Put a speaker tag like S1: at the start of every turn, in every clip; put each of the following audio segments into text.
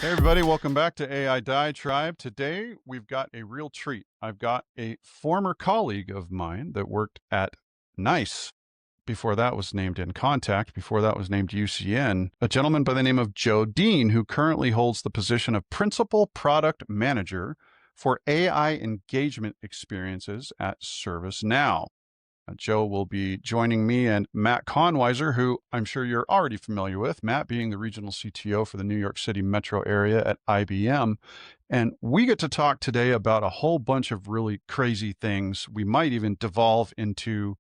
S1: Hey everybody, welcome back to AI Diatribe. Today we've got a real treat. I've got a former colleague of mine that worked at NICE. Before that was named InContact. Before that was named UCN. A gentleman by the name of Joe Dean, who currently holds the position of Principal Product Manager for AI Engagement Experiences at ServiceNow. Joe will be joining me and Matt Konwiser, who I'm sure you're already familiar with, Matt being the regional CTO for the New York City metro area at IBM. And we get to talk today about a whole bunch of really crazy things. We might even devolve into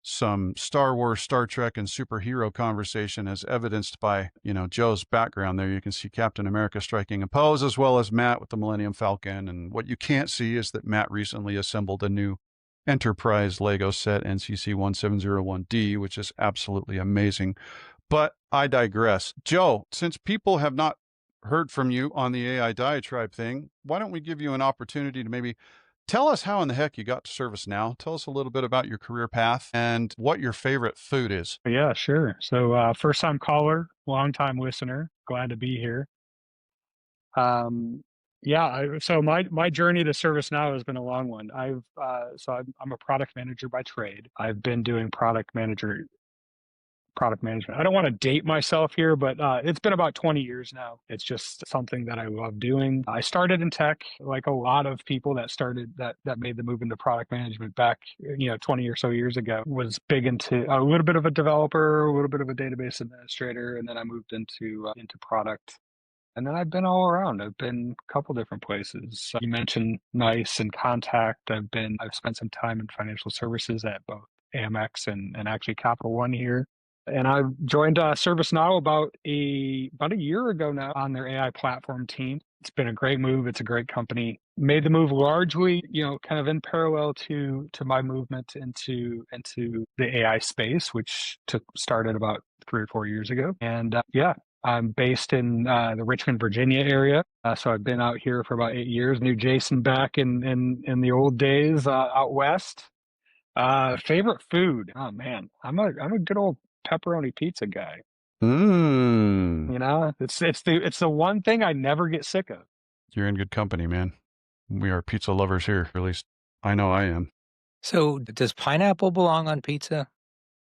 S1: some Star Wars, Star Trek, and superhero conversation as evidenced by, Joe's background there. You can see Captain America striking a pose, as well as Matt with the Millennium Falcon. And what you can't see is that Matt recently assembled a new Enterprise Lego set NCC 1701D, which is absolutely amazing. But I digress. Joe, since people have not heard from you on the AI Diatribe thing, why don't we give you an opportunity to maybe tell us how in the heck you got to ServiceNow? Tell us a little bit about your career path and what your favorite food is.
S2: Yeah, sure. So first time caller, long time listener. Glad to be here. So my journey to ServiceNow has been a long one. I'm a product manager by trade. I've been doing product management. I don't want to date myself here, but it's been about 20 years now. It's just something that I love doing. I started in tech, like a lot of people that made the move into product management back, 20 or so years ago. Was big into a little bit of a developer, a little bit of a database administrator, and then I moved into product. And then I've been all around. I've been a couple different places. You mentioned NICE and Contact. I've spent some time in financial services at both Amex and actually Capital One here. And I joined ServiceNow about a year ago now on their AI platform team. It's been a great move. It's a great company. Made the move largely, kind of in parallel to my movement into the AI space, which started about 3 or 4 years ago. And I'm based in the Richmond, Virginia area. So I've been out here for about 8 years. Knew Jason back in the old days out west. Favorite food? Oh man, I'm a good old pepperoni pizza guy.
S1: Mmm.
S2: It's the one thing I never get sick of.
S1: You're in good company, man. We are pizza lovers here. At least I know I am.
S3: So does pineapple belong on pizza?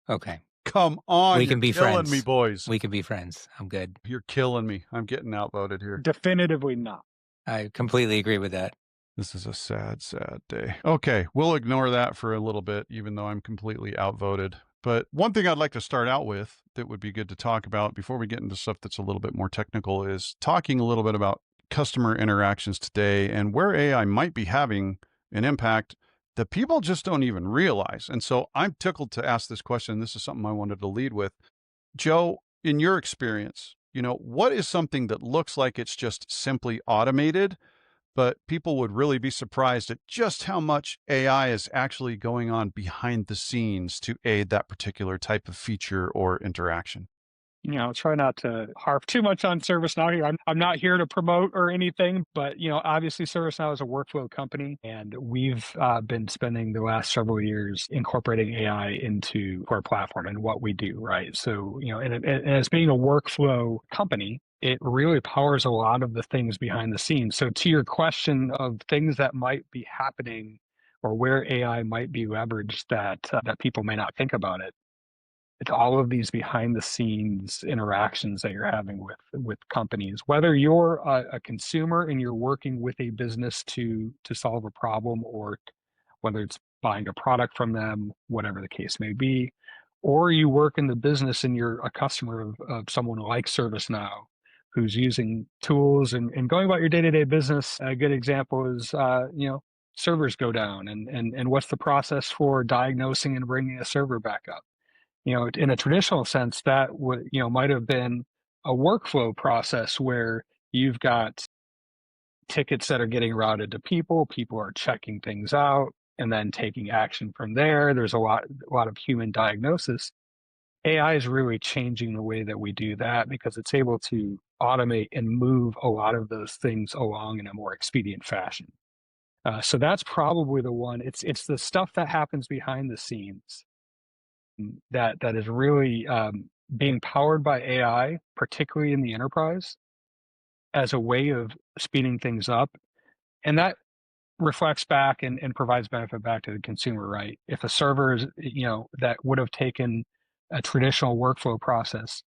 S3: Okay.
S1: Come on,
S3: We
S1: you're
S3: can be
S1: killing
S3: friends.
S1: me, boys.
S3: We can be friends. I'm good.
S1: You're killing me. I'm getting outvoted here.
S2: Definitively not.
S3: I completely agree with that.
S1: This is a sad, sad day. Okay, we'll ignore that for a little bit, even though I'm completely outvoted. But one thing I'd like to start out with that would be good to talk about before we get into stuff that's a little bit more technical is talking a little bit about customer interactions today and where AI might be having an impact that people just don't even realize. And so I'm tickled to ask this question. This is something I wanted to lead with. Joe, in your experience, what is something that looks like it's just simply automated, but people would really be surprised at just how much AI is actually going on behind the scenes to aid that particular type of feature or interaction?
S2: Try not to harp too much on ServiceNow here. I'm not here to promote or anything, but obviously ServiceNow is a workflow company, and we've been spending the last several years incorporating AI into our platform and what we do, right? So, and as being a workflow company, it really powers a lot of the things behind the scenes. So to your question of things that might be happening or where AI might be leveraged that people may not think about it, it's all of these behind the scenes interactions that you're having with companies, whether you're a consumer and you're working with a business to solve a problem, or whether it's buying a product from them, whatever the case may be, or you work in the business and you're a customer of someone like ServiceNow who's using tools and going about your day-to-day business. A good example is servers go down, and what's the process for diagnosing and bringing a server back up. In a traditional sense, that would, might have been a workflow process where you've got tickets that are getting routed to people. People are checking things out and then taking action from there. There's a lot of human diagnosis. AI is really changing the way that we do that because it's able to automate and move a lot of those things along in a more expedient fashion. So that's probably the one. It's the stuff that happens behind the scenes that is really being powered by AI, particularly in the enterprise. as a way of speeding things up. And that reflects back and provides benefit back to the consumer, right? If a server is, that would have taken a traditional workflow process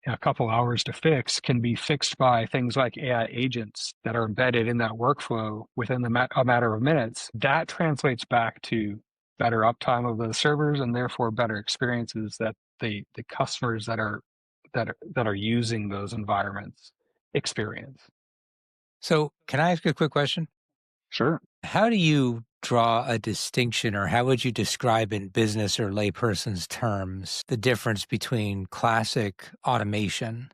S2: a couple hours to fix can be fixed by things like AI agents that are embedded in that workflow within a matter of minutes. That translates back to better uptime of those servers and therefore better experiences that the customers that are using those environments experience.
S3: So can I ask you a quick question?
S2: Sure.
S3: How do you draw a distinction, or how would you describe in business or layperson's terms the difference between classic automation,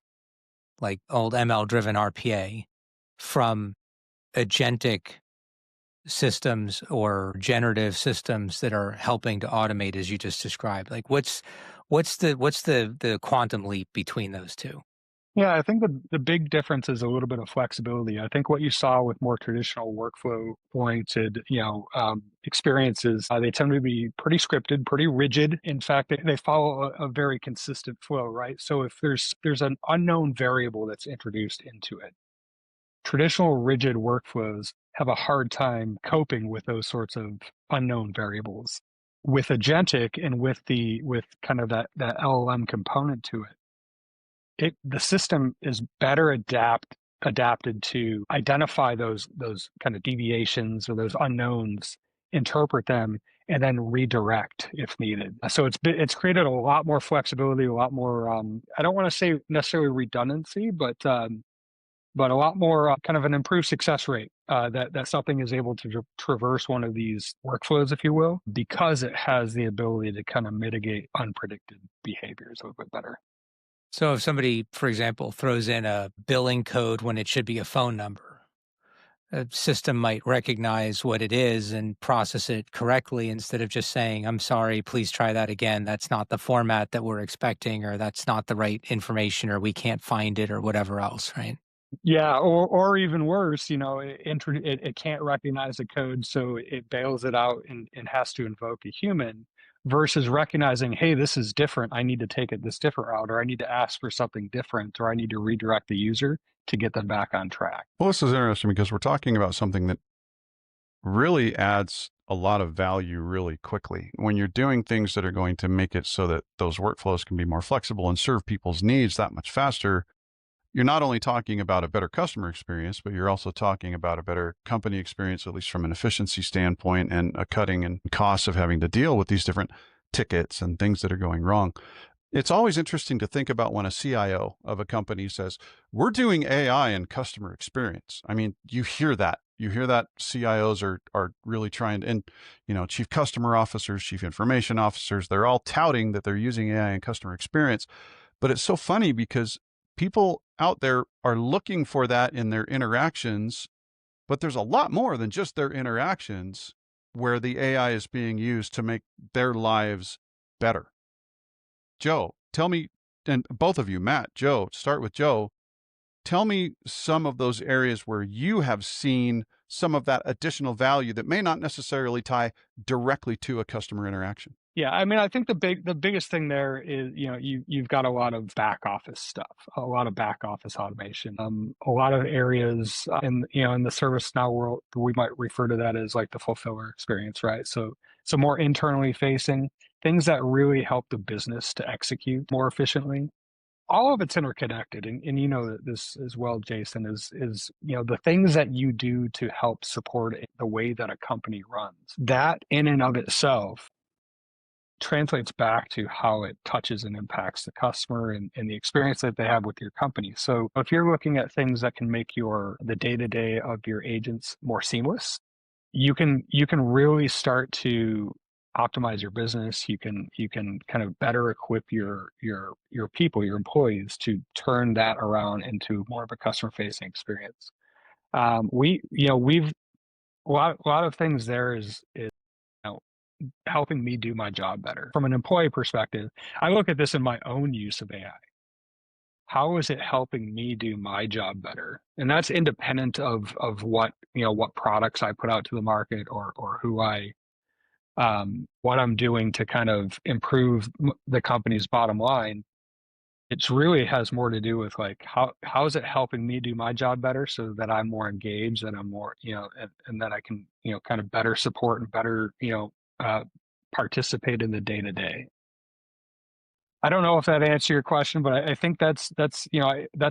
S3: like old ML-driven RPA, from agentic systems or generative systems that are helping to automate, as you just described? Like, what's the quantum leap between those two?
S2: Yeah, I think the big difference is a little bit of flexibility. I think what you saw with more traditional workflow-oriented, experiences, they tend to be pretty scripted, pretty rigid. In fact, they follow a very consistent flow, right? So if there's an unknown variable that's introduced into it, traditional rigid workflows have a hard time coping with those sorts of unknown variables. With agentic and with kind of that LLM component to it, the system is better adapted to identify those kind of deviations or those unknowns, interpret them, and then redirect if needed. So it's created a lot more flexibility, a lot more I don't want to say necessarily redundancy, but a lot more kind of an improved success rate that something is able to traverse one of these workflows, if you will, because it has the ability to kind of mitigate unpredicted behaviors a little bit better.
S3: So if somebody, for example, throws in a billing code when it should be a phone number, a system might recognize what it is and process it correctly instead of just saying, I'm sorry, please try that again. That's not the format that we're expecting, or that's not the right information, or we can't find it, or whatever else, right?
S2: Yeah, or even worse, it can't recognize the code, so it bails it out and has to invoke a human, versus recognizing, hey, this is different. I need to take it this different route, or I need to ask for something different, or I need to redirect the user to get them back on track.
S1: Well, this is interesting because we're talking about something that really adds a lot of value really quickly. When you're doing things that are going to make it so that those workflows can be more flexible and serve people's needs that much faster, you're not only talking about a better customer experience, but you're also talking about a better company experience, at least from an efficiency standpoint, and a cutting in costs of having to deal with these different tickets and things that are going wrong. It's always interesting to think about when a CIO of a company says, we're doing AI in customer experience. I mean, you hear that. You hear that CIOs are really trying to, and, chief customer officers, chief information officers, they're all touting that they're using AI in customer experience. But it's so funny because people out there are looking for that in their interactions, but there's a lot more than just their interactions where the AI is being used to make their lives better. Joe, tell me, and both of you, Matt, Joe, start with Joe. Tell me some of those areas where you have seen some of that additional value that may not necessarily tie directly to a customer interaction.
S2: Yeah, I mean, I think the biggest thing there is, you've got a lot of back office stuff, a lot of back office automation, a lot of areas in the ServiceNow world, we might refer to that as like the fulfiller experience, right? So more internally facing things that really help the business to execute more efficiently. All of it's interconnected, and you know this as well, Jason, is the things that you do to help support the way that a company runs. That in and of itself translates back to how it touches and impacts the customer and the experience that they have with your company. So if you're looking at things that can make the day-to-day of your agents more seamless, you can really start to optimize your business. You can kind of better equip your people, your employees, to turn that around into more of a customer facing experience. We've a lot of things there is helping me do my job better. From an employee perspective, I look at this in my own use of AI. How is it helping me do my job better? And that's independent of what products I put out to the market or who what I'm doing to kind of improve the company's bottom line. It's really has more to do with like how is it helping me do my job better so that I'm more engaged and I'm more, and that I can, kind of better support and better, participate in the day to day. I don't know if that answers your question, but I think that's that's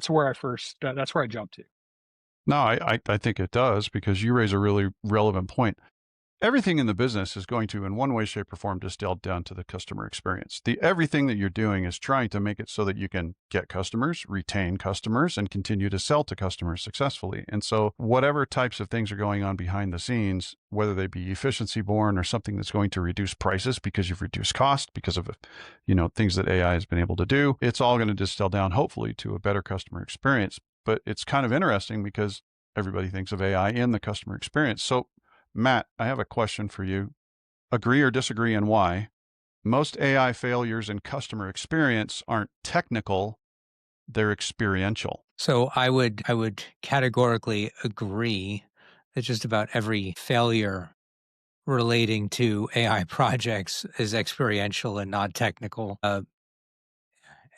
S2: where that's where I jumped to.
S1: No, I think it does, because you raise a really relevant point. Everything in the business is going to, in one way, shape, or form, distill down to the customer experience. Everything that you're doing is trying to make it so that you can get customers, retain customers, and continue to sell to customers successfully. And so whatever types of things are going on behind the scenes, whether they be efficiency born or something that's going to reduce prices because you've reduced cost because of, things that AI has been able to do, it's all going to distill down, hopefully, to a better customer experience. But it's kind of interesting because everybody thinks of AI in the customer experience. So Matt, I have a question for you. Agree or disagree, and why? Most AI failures in customer experience aren't technical, they're experiential.
S3: So I would categorically agree that just about every failure relating to AI projects is experiential and not technical.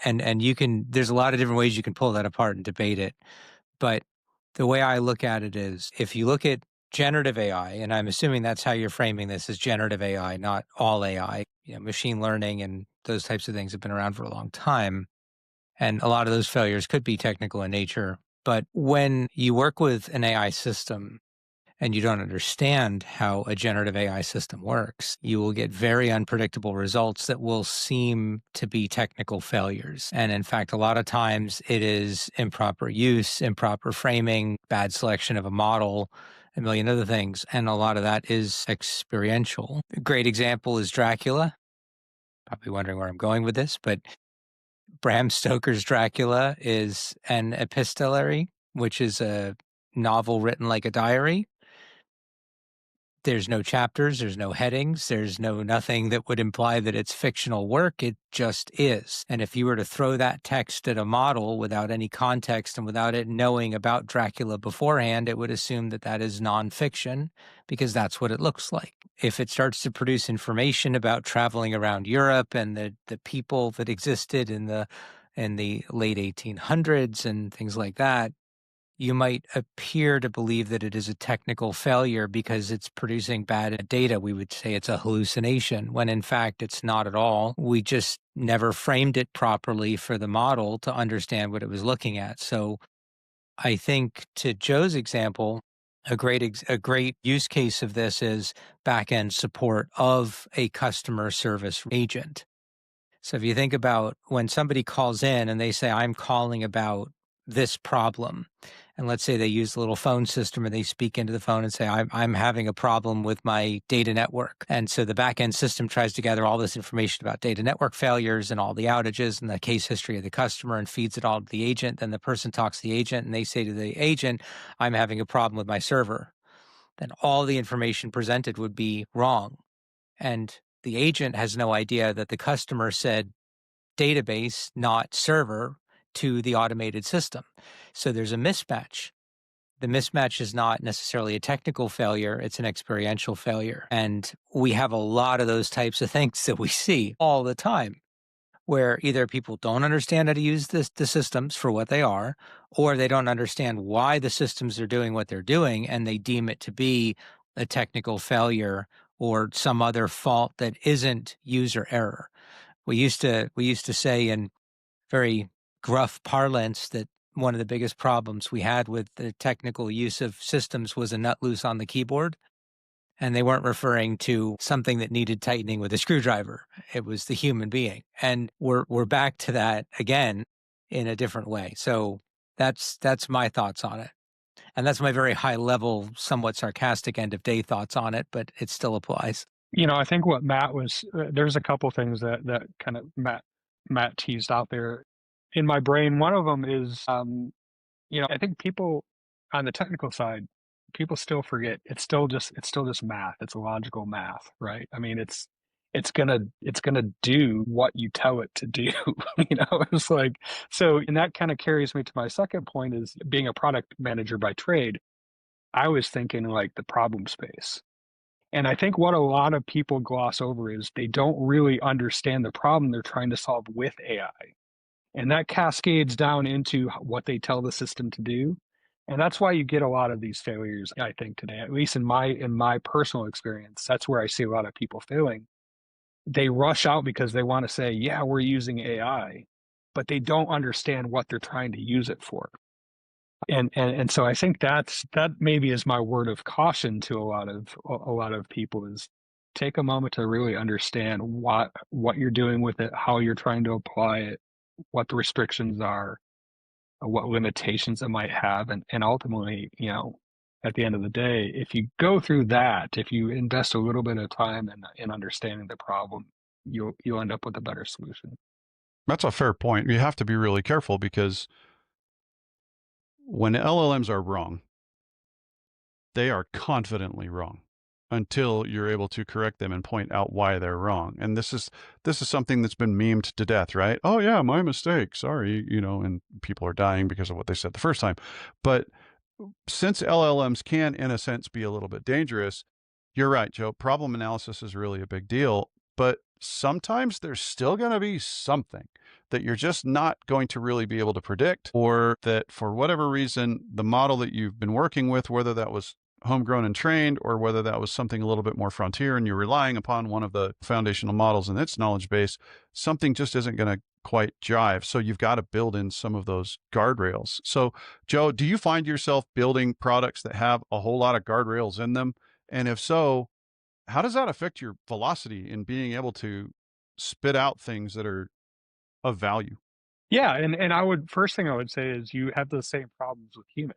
S3: And there's a lot of different ways you can pull that apart and debate it. But the way I look at it is, if you look at generative AI, and I'm assuming that's how you're framing this, as generative AI, not all AI, machine learning and those types of things have been around for a long time. And a lot of those failures could be technical in nature. But when you work with an AI system and you don't understand how a generative AI system works, you will get very unpredictable results that will seem to be technical failures. And in fact, a lot of times it is improper use, improper framing, bad selection of a model, a million other things. And a lot of that is experiential. A great example is Dracula. Probably wondering where I'm going with this, but Bram Stoker's Dracula is an epistolary, which is a novel written like a diary. There's no chapters, there's no headings, there's nothing that would imply that it's fictional work. It just is. And if you were to throw that text at a model without any context and without it knowing about Dracula beforehand, it would assume that that is nonfiction, because that's what it looks like. If it starts to produce information about traveling around Europe and the people that existed in the late 1800s and things like that, you might appear to believe that it is a technical failure because it's producing bad data. We would say it's a hallucination, when in fact it's not at all. We just never framed it properly for the model to understand what it was looking at. So I think, to Joe's example, a great use case of this is back-end support of a customer service agent. So if you think about when somebody calls in and they say, I'm calling about this problem, and let's say they use the little phone system, or they speak into the phone and say, I'm having a problem with my data network. And so the back-end system tries to gather all this information about data network failures and all the outages and the case history of the customer and feeds it all to the agent. Then the person talks to the agent and they say to the agent, I'm having a problem with my server. Then all the information presented would be wrong. And the agent has no idea that the customer said database, not server, to the automated system. So there's a mismatch. The mismatch is not necessarily a technical failure, it's an experiential failure. And we have a lot of those types of things that we see all the time, where either people don't understand how to use the systems for what they are, or they don't understand why the systems are doing what they're doing, and they deem it to be a technical failure or some other fault that isn't user error. We used to say in very gruff parlance that one of the biggest problems we had with the technical use of systems was a nut loose on the keyboard. And they weren't referring to something that needed tightening with a screwdriver. It was the human being. And we're back to that again in a different way. So that's my thoughts on it. And that's my very high level, somewhat sarcastic end of day thoughts on it, but it still applies.
S2: I think what Matt was, there's a couple things that kind of Matt teased out there in my brain. One of them is, I think people on the technical side, people still forget it's still just math. It's logical math, right? I mean, it's gonna do what you tell it to do. It's like, so, and that kind of carries me to my second point, is being a product manager by trade. I was thinking like the problem space. And I think what a lot of people gloss over is they don't really understand the problem they're trying to solve with AI. And that cascades down into what they tell the system to do. And that's why you get a lot of these failures, I think, today, at least in my personal experience. That's where I see a lot of people failing. They rush out because they want to say, yeah, we're using AI, but they don't understand what they're trying to use it for. And so I think that maybe is my word of caution to a lot of people, is take a moment to really understand what you're doing with it, how you're trying to apply it, what the restrictions are, what limitations it might have, and ultimately, at the end of the day, if you go through that, if you invest a little bit of time in understanding the problem, you'll end up with a better solution.
S1: That's a fair point. You have to be really careful, because when LLMs are wrong, they are confidently wrong until you're able to correct them and point out why they're wrong. And this is something that's been memed to death, right? Oh yeah, my mistake. Sorry, and people are dying because of what they said the first time. But since LLMs can, in a sense, be a little bit dangerous, you're right, Joe. Problem analysis is really a big deal, but sometimes there's still going to be something that you're just not going to really be able to predict, or that for whatever reason, the model that you've been working with, whether that was homegrown and trained, or whether that was something a little bit more frontier and you're relying upon one of the foundational models in its knowledge base, something just isn't going to quite jive. So you've got to build in some of those guardrails. So Joe, do you find yourself building products that have a whole lot of guardrails in them? And if so, how does that affect your velocity in being able to spit out things that are of value?
S2: Yeah, and first thing I would say is you have the same problems with humans.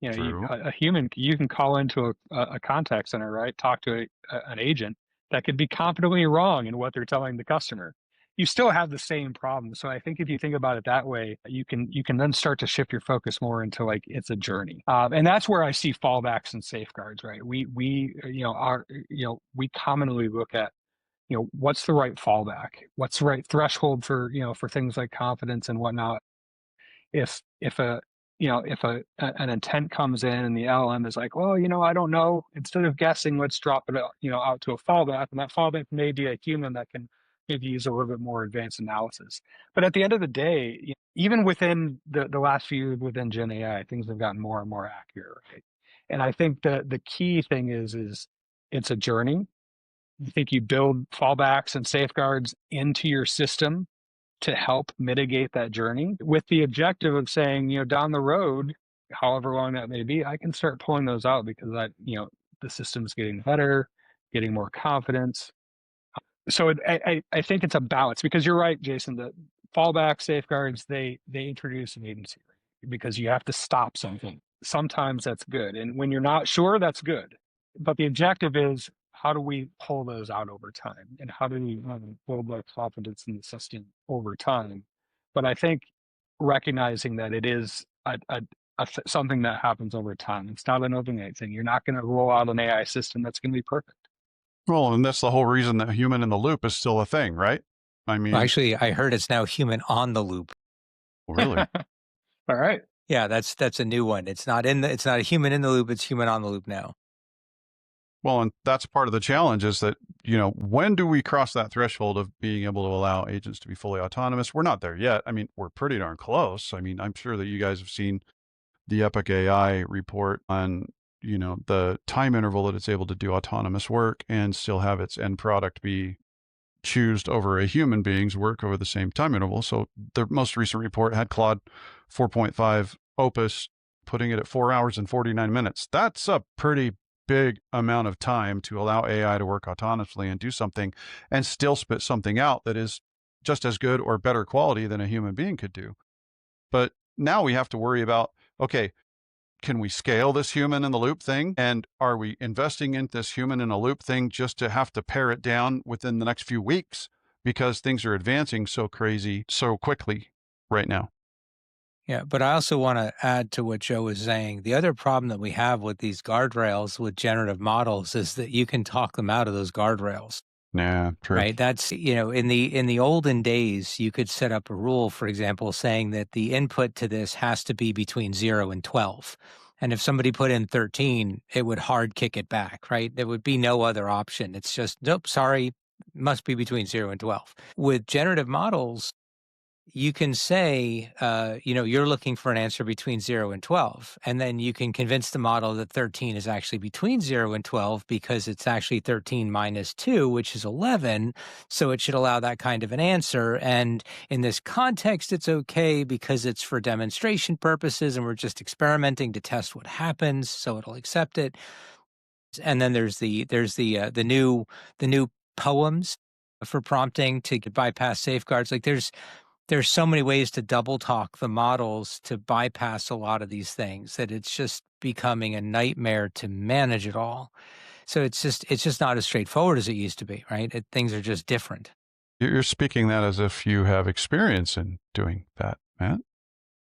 S1: True.
S2: A human, you can call into a contact center, right? Talk to an agent that could be confidently wrong in what they're telling the customer. You still have the same problem. So I think if you think about it that way, you can then start to shift your focus more into like it's a journey, and that's where I see fallbacks and safeguards. Right? We commonly look at what's the right fallback, what's the right threshold for for things like confidence and whatnot. If an intent comes in and the LLM is like, well, I don't know, instead of guessing, let's drop it out to a fallback, and that fallback may be a human that can maybe use a little bit more advanced analysis. But at the end of the day, even within the last few within Gen AI, things have gotten more and more accurate, right? And I think the key thing is it's a journey. I think you build fallbacks and safeguards into your system to help mitigate that journey, with the objective of saying, down the road, however long that may be, I can start pulling those out because the system's getting better, getting more confidence. So I think it's a balance, because you're right, Jason, the fallback safeguards, they introduce an agency, right? Because you have to stop something. Sometimes that's good. And when you're not sure, that's good. But the objective is, how do we pull those out over time? And how do we build more confidence in the system over time? But I think recognizing that it is something that happens over time. It's not an overnight thing. You're not going to roll out an AI system that's going to be perfect.
S1: Well, and that's the whole reason that human in the loop is still a thing, right? I mean,
S3: Well, actually, I heard it's now human on the loop.
S1: Really?
S2: All right.
S3: Yeah, that's a new one. It's not a human in the loop, it's human on the loop now.
S1: Well, and that's part of the challenge, is that, when do we cross that threshold of being able to allow agents to be fully autonomous? We're not there yet. I mean, we're pretty darn close. I mean, I'm sure that you guys have seen the Epic AI report on, the time interval that it's able to do autonomous work and still have its end product be choosed over a human being's work over the same time interval. So the most recent report had Claude 4.5 Opus putting it at 4 hours and 49 minutes. That's a pretty big amount of time to allow AI to work autonomously and do something and still spit something out that is just as good or better quality than a human being could do. But now we have to worry about, okay, can we scale this human in the loop thing? And are we investing in this human in a loop thing just to have to pare it down within the next few weeks because things are advancing so crazy, so quickly right now?
S3: Yeah, but I also want to add to what Joe was saying. The other problem that we have with these guardrails with generative models is that you can talk them out of those guardrails.
S1: Yeah, true.
S3: Right. That's, in the olden days, you could set up a rule, for example, saying that the input to this has to be between 0 and 12. And if somebody put in 13, it would hard kick it back, right? There would be no other option. It's just, nope, sorry, must be between 0 and 12. With generative models, you can say, you're looking for an answer between 0 and 12. And then you can convince the model that 13 is actually between 0 and 12 because it's actually 13 minus 2, which is 11. So it should allow that kind of an answer. And in this context, it's okay because it's for demonstration purposes and we're just experimenting to test what happens. So it'll accept it. And then there's the new poems for prompting to bypass safeguards. Like there's so many ways to double talk the models to bypass a lot of these things that it's just becoming a nightmare to manage it all. So it's just not as straightforward as it used to be, right? Things are just different.
S1: You're speaking that as if you have experience in doing that, Matt.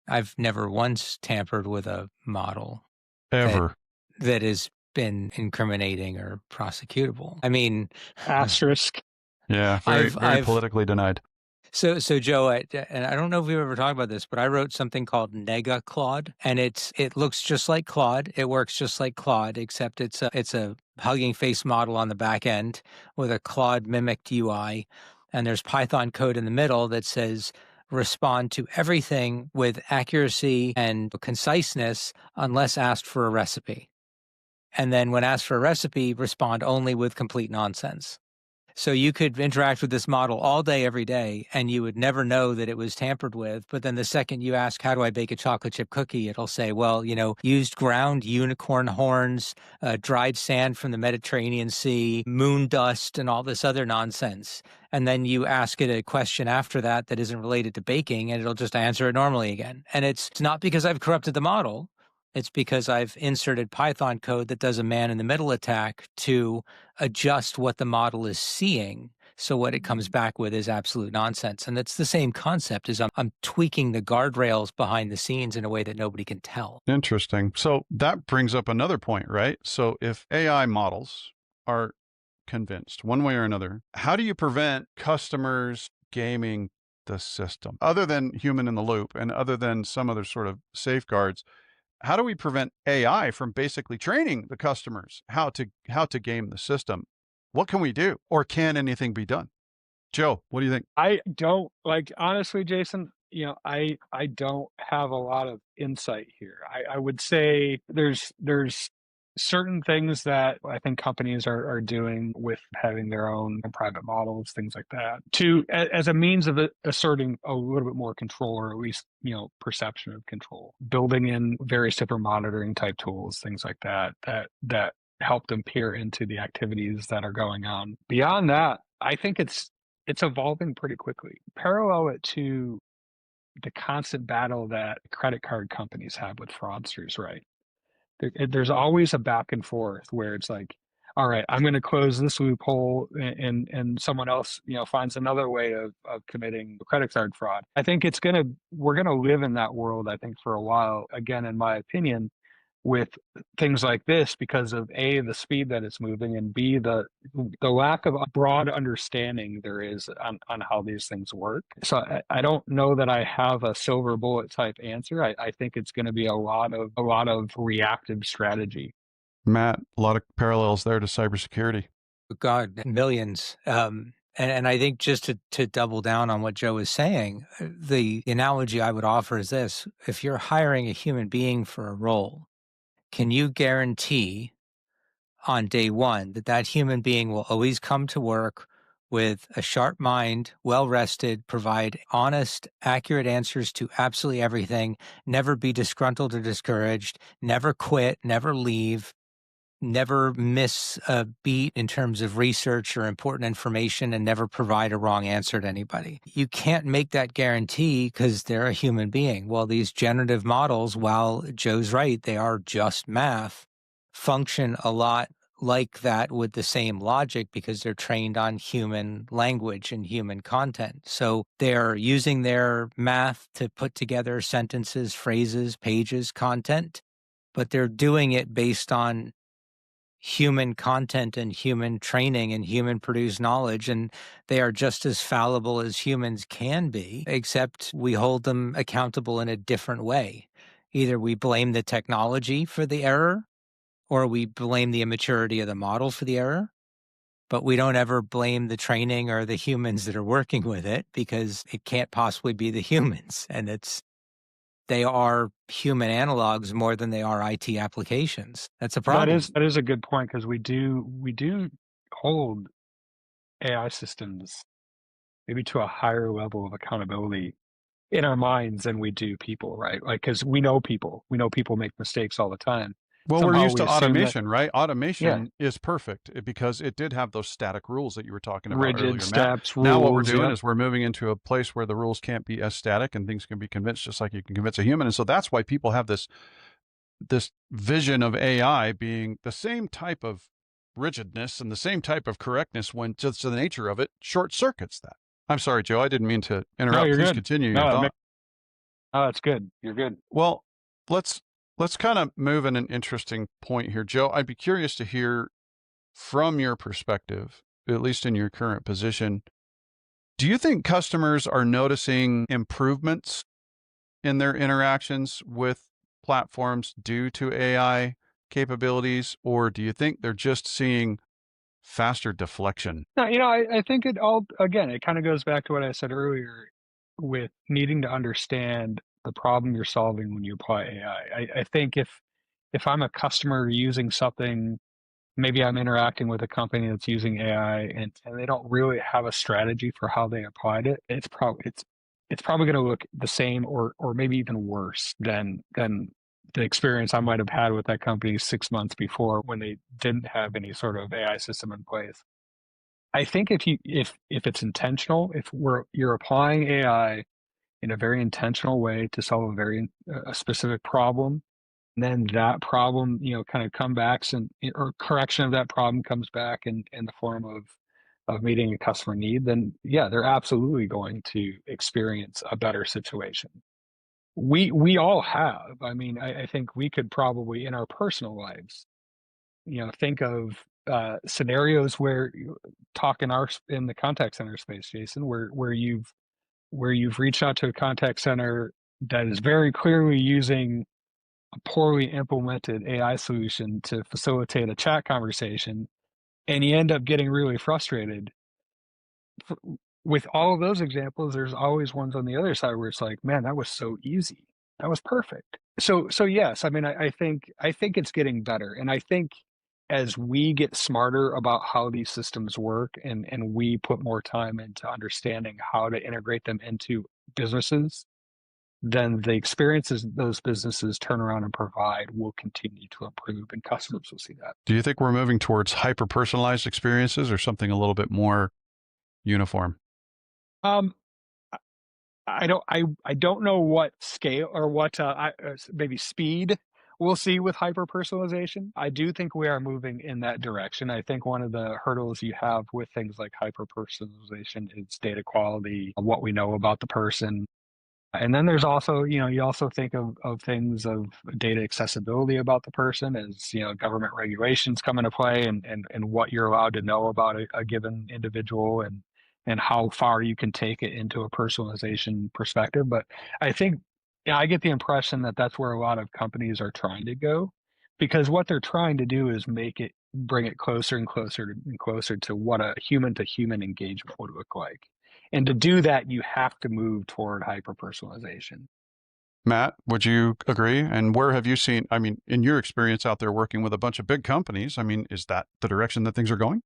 S3: I've never once tampered with a model
S1: Ever.
S3: that has been incriminating or prosecutable. I mean,
S2: asterisk.
S1: Yeah, very politically denied.
S3: So Joe, and I don't know if we've ever talked about this, but I wrote something called Nega Claude, and it looks just like Claude. It works just like Claude, except it's a Hugging Face model on the back end with a Claude mimicked UI, and there's Python code in the middle that says respond to everything with accuracy and conciseness unless asked for a recipe. And then when asked for a recipe, respond only with complete nonsense. So you could interact with this model all day, every day, and you would never know that it was tampered with. But then the second you ask, how do I bake a chocolate chip cookie? It'll say, well, used ground unicorn horns, dried sand from the Mediterranean Sea, moon dust, and all this other nonsense. And then you ask it a question after that isn't related to baking, and it'll just answer it normally again. And it's not because I've corrupted the model. It's because I've inserted Python code that does a man-in-the-middle attack to adjust what the model is seeing. So what it comes back with is absolute nonsense. And it's the same concept as I'm tweaking the guardrails behind the scenes in a way that nobody can tell.
S1: Interesting. So that brings up another point, right? So if AI models are convinced one way or another, how do you prevent customers gaming the system? Other than human in the loop and other than some other sort of safeguards, how do we prevent AI from basically training the customers how to game the system? What can we do? Or can anything be done? Joe, what do you think?
S2: I don't honestly, Jason, I don't have a lot of insight here. I would say there's certain things that I think companies are doing with having their own private models, things like that, as a means of asserting a little bit more control, or at least, perception of control, building in various different monitoring type tools, things like that help them peer into the activities that are going on. Beyond that, I think it's evolving pretty quickly. Parallel it to the constant battle that credit card companies have with fraudsters, right? There's always a back and forth where it's like, all right, I'm going to close this loophole, and someone else, finds another way of committing credit card fraud. I think we're going to live in that world, I think, for a while, again, in my opinion, with things like this, because of A, the speed that it's moving, and B, the lack of a broad understanding there is on how these things work. So I don't know that I have a silver bullet type answer. I think it's going to be a lot of reactive strategy.
S1: Matt, a lot of parallels there to cybersecurity.
S3: God, millions. And I think just to double down on what Joe was saying, the analogy I would offer is this: if you're hiring a human being for a role, can you guarantee on day one that human being will always come to work with a sharp mind, well rested, provide honest, accurate answers to absolutely everything, never be disgruntled or discouraged, never quit, never leave, never miss a beat in terms of research or important information, and never provide a wrong answer to anybody? You can't make that guarantee because they're a human being. Well, these generative models, while Joe's right, they are just math, function a lot like that with the same logic because they're trained on human language and human content. So they're using their math to put together sentences, phrases, pages, content, but they're doing it based on human content and human training and human produced knowledge, and they are just as fallible as humans can be, except we hold them accountable in a different way. Either we blame the technology for the error, or we blame the immaturity of the model for the error, but we don't ever blame the training or the humans that are working with it, because it can't possibly be the humans. And they are human analogs more than they are IT applications. That's a problem.
S2: That is a good point, because we do hold AI systems maybe to a higher level of accountability in our minds than we do people, right? Like, because we know people make mistakes all the time.
S1: Well, we're
S2: Somehow
S1: used
S2: we
S1: to
S2: assume that,
S1: automation, right?
S2: yeah,
S1: Automation is perfect because it did have those static rules that you were talking about
S2: rigid
S1: earlier, Matt.
S2: steps,
S1: Now what we're
S2: rules,
S1: doing
S2: yeah.
S1: is we're moving into a place where the rules can't be as static and things can be convinced just like you can convince a human. And so that's why people have this vision of AI being the same type of rigidness and the same type of correctness, when just the nature of it short circuits that. I'm sorry, Joe, I didn't mean to
S2: No,
S1: interrupt.
S2: you're
S1: Please
S2: good.
S1: continue
S2: No,
S1: your thought.
S2: oh, that's good. You're good.
S1: Well, let's kind of move in an interesting point here, Joe. I'd be curious to hear from your perspective, at least in your current position. Do you think customers are noticing improvements in their interactions with platforms due to AI capabilities, or do you think they're just seeing faster deflection?
S2: No, I think it all, again, it kind of goes back to what I said earlier with needing to understand the problem you're solving when you apply AI. I think if I'm a customer using something, maybe I'm interacting with a company that's using AI, and they don't really have a strategy for how they applied it, it's probably going to look the same or maybe even worse than the experience I might have had with that company 6 months before, when they didn't have any sort of AI system in place. I think if it's intentional, you're applying AI in a very intentional way to solve a specific problem, and then that problem, kind of comebacks, or correction of that problem comes back in the form of meeting a customer need, then yeah, they're absolutely going to experience a better situation. We all have. I mean, I think we could probably, in our personal lives, think of scenarios where talk in the contact center space, Jason, where you've reached out to a contact center that is very clearly using a poorly implemented AI solution to facilitate a chat conversation, and you end up getting really frustrated. With all of those examples, there's always ones on the other side where it's like, man, that was so easy. That was perfect. So yes, I mean, I think it's getting better. And I think as we get smarter about how these systems work, and we put more time into understanding how to integrate them into businesses, then the experiences those businesses turn around and provide will continue to improve, and customers will see that.
S1: Do you think we're moving towards hyper-personalized experiences or something a little bit more uniform?
S2: Um, I don't know what scale or what maybe speed we'll see with hyper personalization. I do think we are moving in that direction. I think one of the hurdles you have with things like hyper personalization is data quality, what we know about the person. And then there's also, you also think of things of data accessibility about the person, as, government regulations come into play, and what you're allowed to know about a given individual, and how far you can take it into a personalization perspective. But I think, I get the impression that that's where a lot of companies are trying to go, because what they're trying to do is bring it closer and closer and closer to what a human to human engagement would look like. And to do that, you have to move toward hyper personalization.
S1: Matt, would you agree? And where have you seen, I mean, in your experience out there working with a bunch of big companies, I mean, is that the direction that things are going?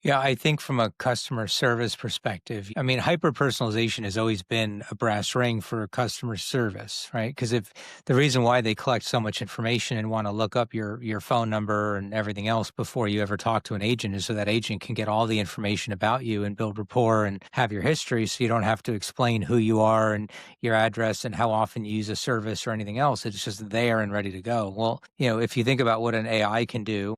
S3: Yeah, I think from a customer service perspective, I mean, hyper-personalization has always been a brass ring for customer service, right? Because if the reason why they collect so much information and want to look up your phone number and everything else before you ever talk to an agent is so that agent can get all the information about you and build rapport and have your history, so you don't have to explain who you are and your address and how often you use a service or anything else. It's just there and ready to go. Well, if you think about what an AI can do,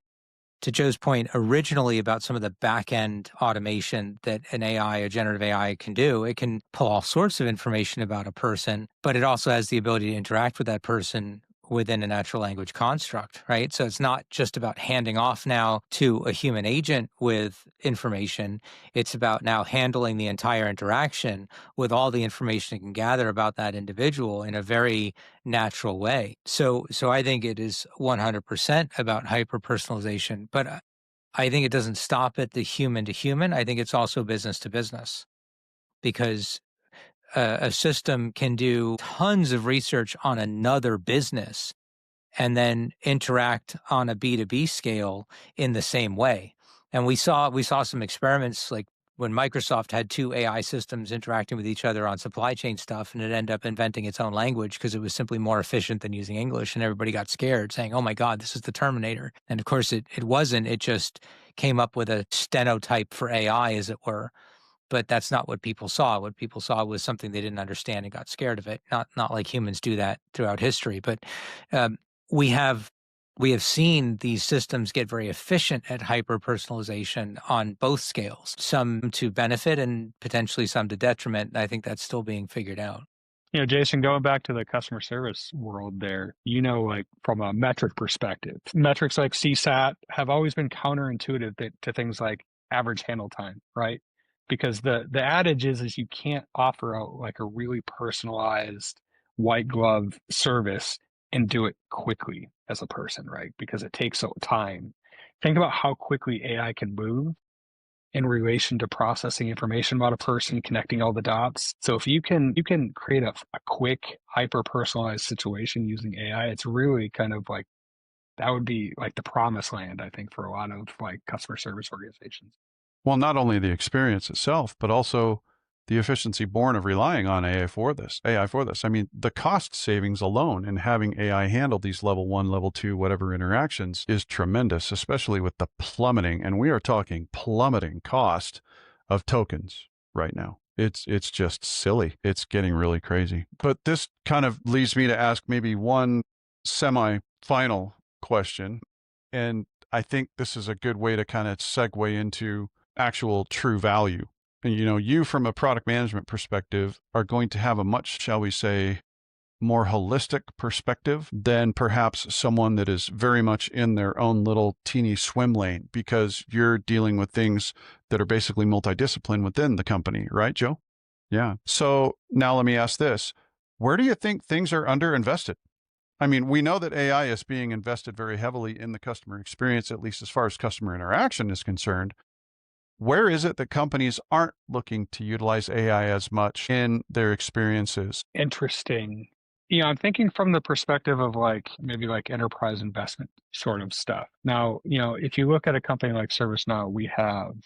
S3: to Joe's point originally about some of the back-end automation that an AI, a generative AI, can do, it can pull all sorts of information about a person, but it also has the ability to interact with that person within a natural language construct, right? So it's not just about handing off now to a human agent with information. It's about now handling the entire interaction with all the information it can gather about that individual in a very natural way. So I think it is 100% about hyper personalization. But I think it doesn't stop at the human to human. I think it's also business to business, because a system can do tons of research on another business and then interact on a B2B scale in the same way. And we saw some experiments, like when Microsoft had two AI systems interacting with each other on supply chain stuff, and it ended up inventing its own language because it was simply more efficient than using English, and everybody got scared, saying, "Oh my God, this is the Terminator." And of course it wasn't. It just came up with a stenotype for AI, as it were. But that's not what people saw. What people saw was something they didn't understand and got scared of it. Not like humans do that throughout history. But um, we have seen these systems get very efficient at hyper-personalization on both scales, some to benefit and potentially some to detriment. And I think that's still being figured out.
S2: Jason, going back to the customer service world there, like from a metric perspective, metrics like CSAT have always been counterintuitive to things like average handle time, right? Because the adage is you can't offer out like a really personalized white glove service and do it quickly as a person, right? Because it takes so time. Think about how quickly AI can move in relation to processing information about a person, connecting all the dots. So if you can create a quick, hyper-personalized situation using AI, it's really kind of like, that would be like the promised land, I think, for a lot of like customer service organizations.
S1: Well, not only the experience itself, but also the efficiency born of relying on AI for this. I mean, the cost savings alone in having AI handle these level 1, level 2, whatever interactions is tremendous, especially with the plummeting, and we are talking plummeting cost of tokens right now. It's just silly. It's getting really crazy. But this kind of leads me to ask maybe one semi-final question, and I think this is a good way to kind of segue into actual true value. And you from a product management perspective are going to have a much, shall we say, more holistic perspective than perhaps someone that is very much in their own little teeny swim lane, because you're dealing with things that are basically multidiscipline within the company, right, Joe? Yeah. So now let me ask this. Where do you think things are underinvested? I mean, we know that AI is being invested very heavily in the customer experience, at least as far as customer interaction is concerned. Where is it that companies aren't looking to utilize AI as much in their experiences?
S2: Interesting. I'm thinking from the perspective of like maybe like enterprise investment sort of stuff. Now, if you look at a company like ServiceNow, we have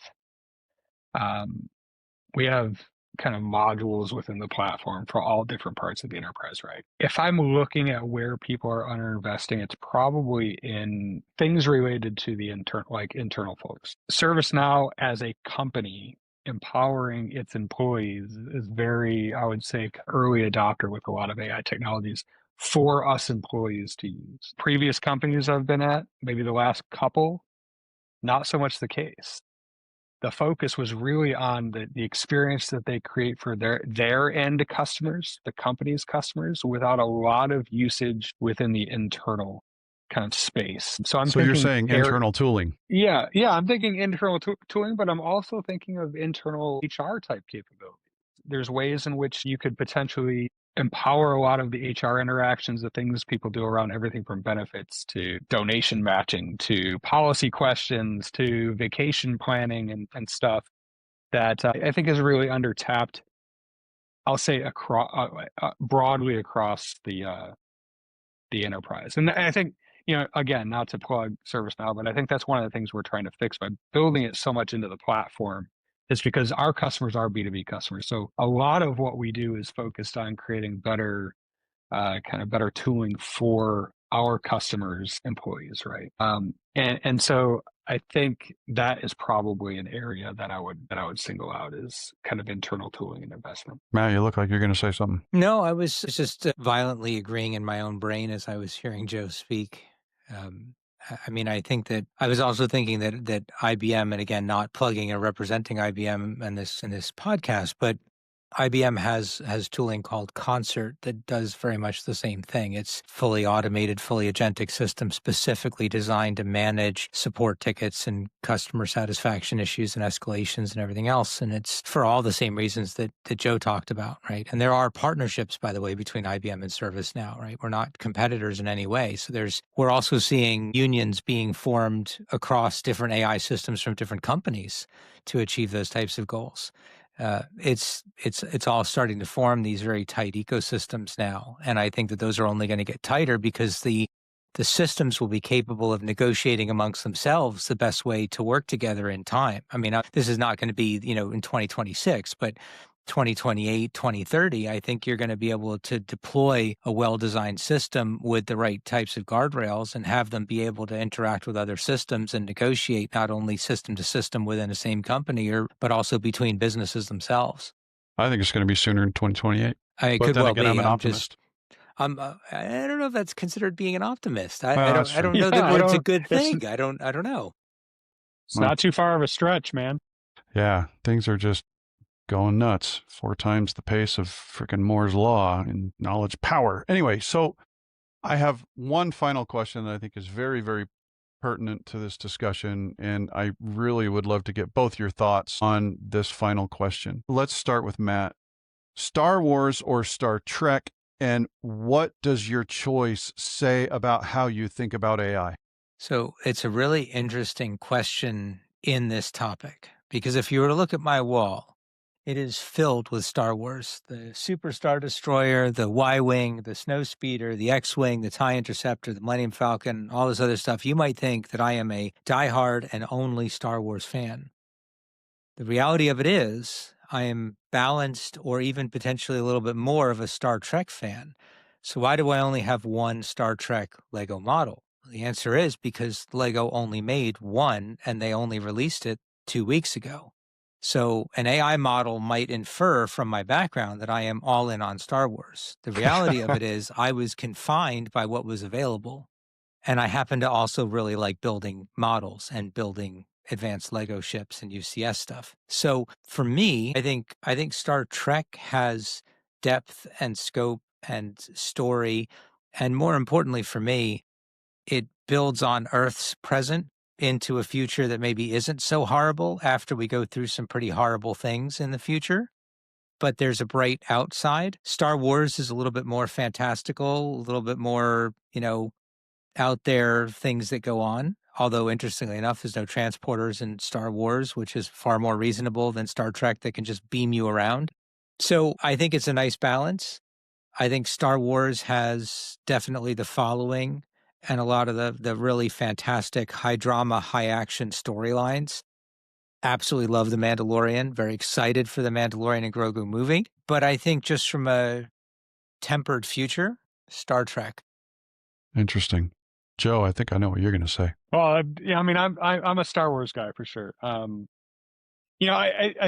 S2: kind of modules within the platform for all different parts of the enterprise, right? If I'm looking at where people are underinvesting, it's probably in things related to the internal folks. ServiceNow as a company empowering its employees is very, I would say, early adopter with a lot of AI technologies for us employees to use. Previous companies I've been at, maybe the last couple, not so much the case. The focus was really on the experience that they create for their end customers, the company's customers, without a lot of usage within the internal kind of space. So
S1: you're saying internal tooling.
S2: Yeah, I'm thinking internal tooling, but I'm also thinking of internal HR type capabilities. There's ways in which you could potentially empower a lot of the HR interactions, the things people do around everything from benefits to donation matching to policy questions to vacation planning and stuff that I think is really undertapped. I'll say broadly across the enterprise. And I think, again, not to plug ServiceNow, but I think that's one of the things we're trying to fix by building it so much into the platform, is because our customers are B2B customers. So a lot of what we do is focused on creating better tooling for our customers' employees, right? And so I think that is probably an area that I would single out as kind of internal tooling and investment.
S1: Matt, you look like you're going to say something.
S3: No, I was just violently agreeing in my own brain as I was hearing Joe speak. I mean, I think that I was also thinking that IBM, and again, not plugging or representing IBM in this podcast, but IBM has tooling called Concert that does very much the same thing. It's fully automated, fully agentic system specifically designed to manage support tickets and customer satisfaction issues and escalations and everything else. And it's for all the same reasons that Joe talked about, right? And there are partnerships, by the way, between IBM and ServiceNow, right? We're not competitors in any way. So we're also seeing unions being formed across different AI systems from different companies to achieve those types of goals. It's all starting to form these very tight ecosystems now, and I think that those are only going to get tighter because the systems will be capable of negotiating amongst themselves the best way to work together in time. I mean, this is not going to be in 2026, but 2028, 2030, I think you're going to be able to deploy a well-designed system with the right types of guardrails and have them be able to interact with other systems and negotiate not only system to system within the same company, but also between businesses themselves.
S1: I think it's going to be sooner in 2028.
S3: It
S1: But
S3: could
S1: then
S3: well
S1: again,
S3: be.
S1: I'm an optimist.
S3: I don't know if that's considered being an optimist.
S1: Well,
S3: I
S1: that's
S3: don't
S1: true.
S3: know
S2: Yeah,
S3: that word's a good thing. I don't know.
S2: It's not too far of a stretch, man.
S1: Yeah, things are just going nuts. 4 times the pace of freaking Moore's law and knowledge power. Anyway, so I have one final question that I think is very, very pertinent to this discussion, and I really would love to get both your thoughts on this final question. Let's start with Matt. Star Wars or Star Trek, and what does your choice say about how you think about AI?
S3: So it's a really interesting question in this topic, because if you were to look at my wall, it is filled with Star Wars, the Super Star Destroyer, the Y-Wing, the Snowspeeder, the X-Wing, the TIE Interceptor, the Millennium Falcon, all this other stuff. You might think that I am a diehard and only Star Wars fan. The reality of it is I am balanced or even potentially a little bit more of a Star Trek fan. So why do I only have one Star Trek Lego model? The answer is because Lego only made one and they only released it 2 weeks ago. So an AI model might infer from my background that I am all in on Star Wars. The reality of it is I was confined by what was available. And I happen to also really like building models and building advanced Lego ships and UCS stuff. So for me, I think Star Trek has depth and scope and story. And more importantly for me, it builds on Earth's present into a future that maybe isn't so horrible after we go through some pretty horrible things in the future. But there's a bright outside. Star Wars is a little bit more fantastical, a little bit more, out there things that go on. Although, interestingly enough, there's no transporters in Star Wars, which is far more reasonable than Star Trek that can just beam you around. So I think it's a nice balance. I think Star Wars has definitely the following and a lot of the really fantastic high drama, high action storylines. Absolutely love The Mandalorian. Very excited for the Mandalorian and Grogu movie. But I think just from a tempered future, Star Trek.
S1: Interesting. Joe, I think I know what you're going to say.
S2: Well, yeah, I mean, I'm a Star Wars guy for sure. I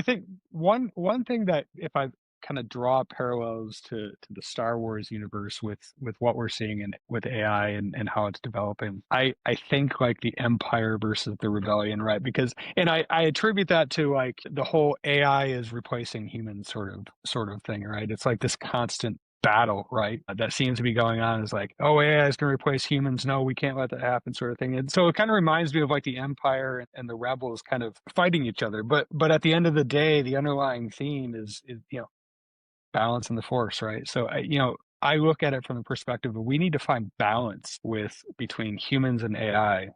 S2: think one thing that if I kind of draw parallels to the Star Wars universe with what we're seeing with AI and how it's developing, I think like the Empire versus the Rebellion, right? Because I attribute that to like the whole AI is replacing humans sort of thing, right? It's like this constant battle, right? That seems to be going on is like, oh, AI is going to replace humans. No, we can't let that happen, sort of thing. And so it kind of reminds me of like the Empire and the rebels kind of fighting each other. But at the end of the day, the underlying theme is balance in the force, right? So I look at it from the perspective of we need to find balance between humans and AI.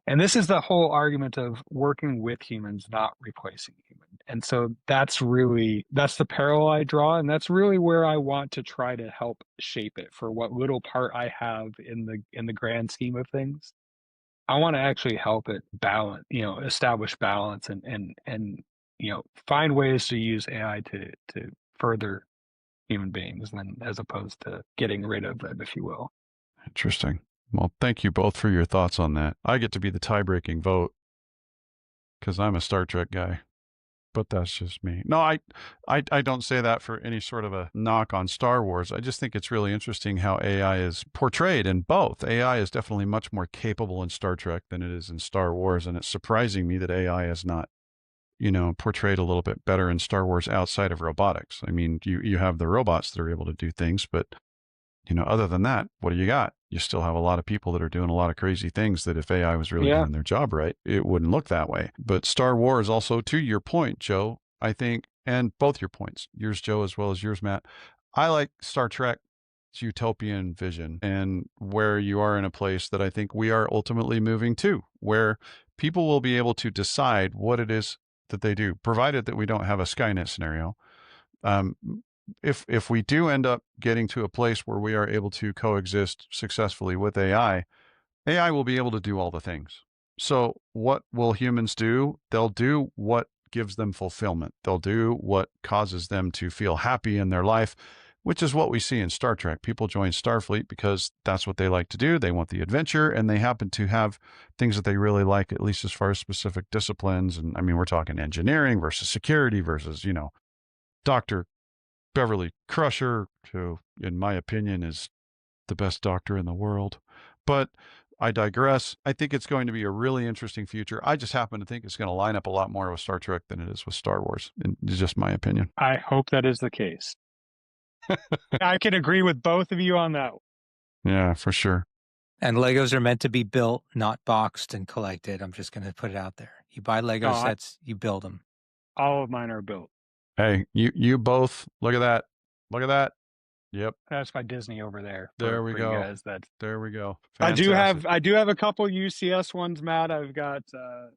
S2: And this is the whole argument of working with humans, not replacing humans. And so that's the parallel I draw. And that's really where I want to try to help shape it for what little part I have in the grand scheme of things. I want to actually help it balance, establish balance and find ways to use AI to further human beings as opposed to getting rid of them, if you will.
S1: Interesting. Well, thank you both for your thoughts on that. I get to be the tie-breaking vote because I'm a Star Trek guy, but that's just me. No, I don't say that for any sort of a knock on Star Wars. I just think it's really interesting how AI is portrayed in both. AI is definitely much more capable in Star Trek than it is in Star Wars, and it's surprising me that AI is not portrayed a little bit better in Star Wars outside of robotics. I mean, you have the robots that are able to do things, but other than that, what do you got? You still have a lot of people that are doing a lot of crazy things that if AI was really doing their job right, it wouldn't look that way. But Star Wars also, to your point, Joe, I think, and both your points, yours, Joe, as well as yours, Matt, I like Star Trek's utopian vision and where you are in a place that I think we are ultimately moving to, where people will be able to decide what it is that they do, provided that we don't have a Skynet scenario. If we do end up getting to a place where we are able to coexist successfully with AI, AI will be able to do all the things. So what will humans do? They'll do what gives them fulfillment. They'll do what causes them to feel happy in their life, which is what we see in Star Trek. People join Starfleet because that's what they like to do. They want the adventure, and they happen to have things that they really like, at least as far as specific disciplines. And I mean, we're talking engineering versus security versus, Dr. Beverly Crusher, who, in my opinion, is the best doctor in the world. But I digress. I think it's going to be a really interesting future. I just happen to think it's going to line up a lot more with Star Trek than it is with Star Wars. It's just my opinion.
S2: I hope that is the case. I can agree with both of you on that.
S1: Yeah, for sure.
S3: And Legos are meant to be built, not boxed and collected. I'm just going to put it out there. You buy Lego sets, you build them.
S2: All of mine are built.
S1: Hey, you both, look at that. Look at that. Yep.
S2: That's my Disney over there.
S1: There we go.
S2: Guys.
S1: There we go.
S2: Fantastic. I do have a couple UCS ones, Matt. I've got a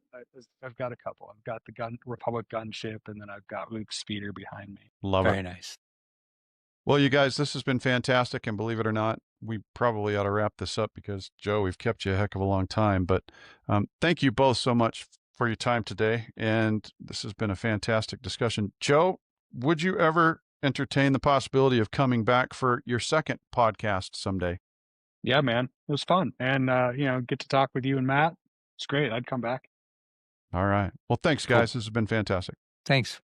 S2: couple. I've got the Republic gunship, and then I've got Luke's speeder behind me.
S1: Love it.
S3: Very nice.
S1: Well, you guys, this has been fantastic, and believe it or not, we probably ought to wrap this up because, Joe, we've kept you a heck of a long time. But thank you both so much for your time today, and this has been a fantastic discussion. Joe, would you ever entertain the possibility of coming back for your second podcast someday?
S2: Yeah, man, it was fun, and get to talk with you and Matt. It's great. I'd come back.
S1: All right. Well, thanks, guys. Cool. This has been fantastic.
S3: Thanks.